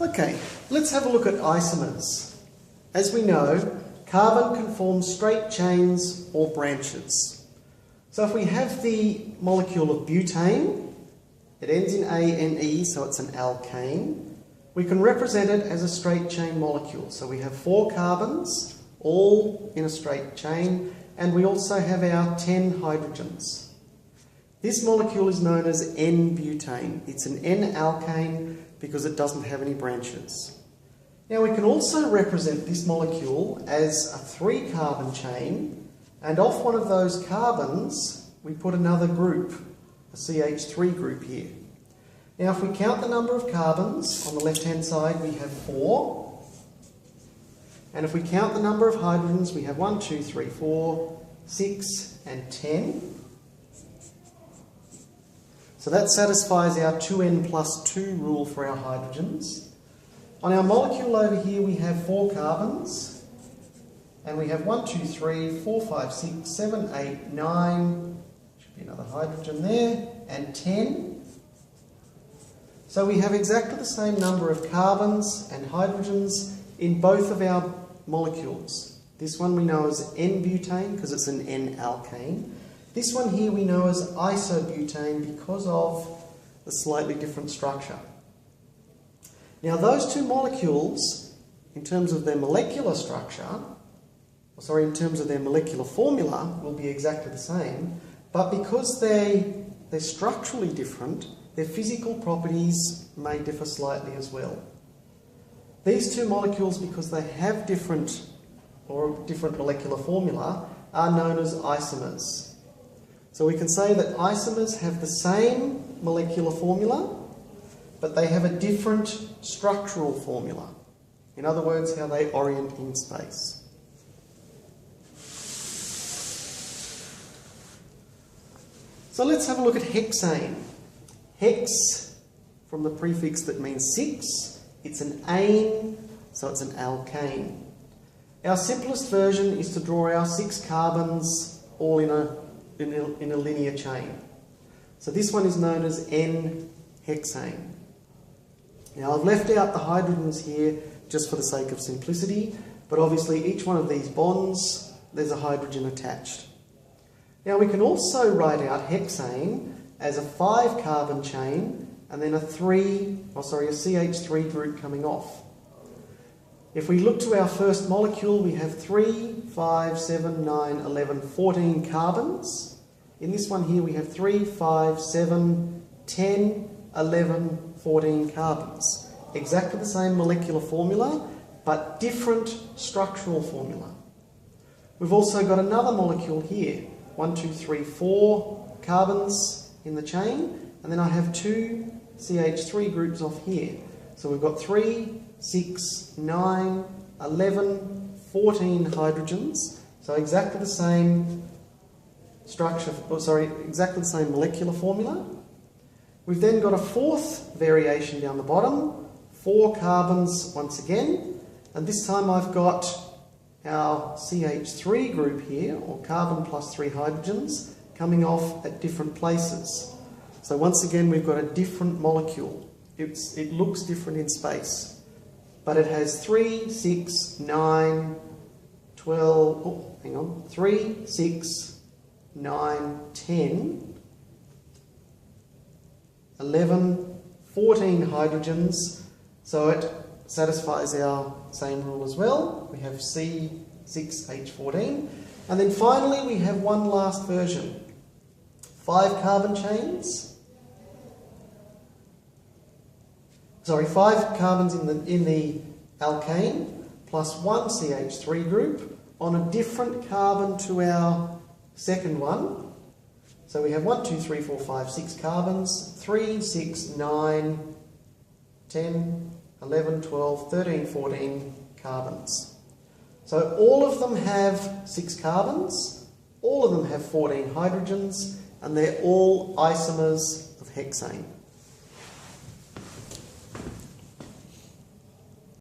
Okay, let's have a look at isomers. As we know, carbon can form straight chains or branches. So if we have the molecule of butane, it ends in A-N-E, so it's an alkane. We can represent it as a straight chain molecule. So we have 4 carbons, all in a straight chain, and we also have our 10 hydrogens. This molecule is known as N-butane. It's an N-alkane because it doesn't have any branches. Now we can also represent this molecule as a 3-carbon chain, and off one of those carbons we put another group, a CH3 group here. Now if we count the number of carbons, on the left-hand side we have 4, and if we count the number of hydrogens we have 1, 2, 3, 4, 6 and 10. So that satisfies our 2n plus 2 rule for our hydrogens. On our molecule over here we have 4 carbons, and we have 1, 2, 3, 4, 5, 6, 7, 8, 9, should be another hydrogen there, and 10. So we have exactly the same number of carbons and hydrogens in both of our molecules. This one we know as N-butane because it's an N-alkane. This one here we know as isobutane because of the slightly different structure. Now those two molecules, in terms of their molecular structure, in terms of their molecular formula, will be exactly the same, but because they're structurally different, their physical properties may differ slightly as well. These two molecules, because they have different molecular formula, are known as isomers. So we can say that isomers have the same molecular formula, but they have a different structural formula. In other words, how they orient in space. So let's have a look at hexane. Hex, from the prefix that means 6, it's an ane, so it's an alkane. Our simplest version is to draw our 6 carbons all in a linear chain. So this one is known as N-hexane. Now I've left out the hydrogens here just for the sake of simplicity, but obviously each one of these bonds, there's a hydrogen attached. Now we can also write out hexane as a 5-carbon chain and then a CH3 group coming off. If we look to our first molecule, we have 3, 5, 7, 9, 11, 14 carbons. In this one here we have 3, 5, 7, 10, 11, 14 carbons. Exactly the same molecular formula, but different structural formula. We've also got another molecule here. 1, 2, 3, 4 carbons in the chain, and then I have 2 CH3 groups off here. So we've got 3, 6, 9, 11, 14 hydrogens. So exactly the same exactly the same molecular formula. We've then got a 4th variation down the bottom, 4 carbons once again, and this time I've got our CH3 group here, or carbon plus 3 hydrogens, coming off at different places. So once again we've got a different molecule. It looks different in space, but it has 3, 6, 9, 12, 3, 6, 9, 10, 11, 14 hydrogens, so it satisfies our same rule as well. We have C6H14, and then finally we have one last version. 5 carbon chains. 5 carbons in the alkane plus 1 CH3 group on a different carbon to our second one. So we have 1, 2, 3, 4, 5, 6 carbons, 3, 6, 9, 10, 11, 12, 13, 14 carbons. So all of them have 6 carbons, all of them have 14 hydrogens, and they're all isomers of hexane.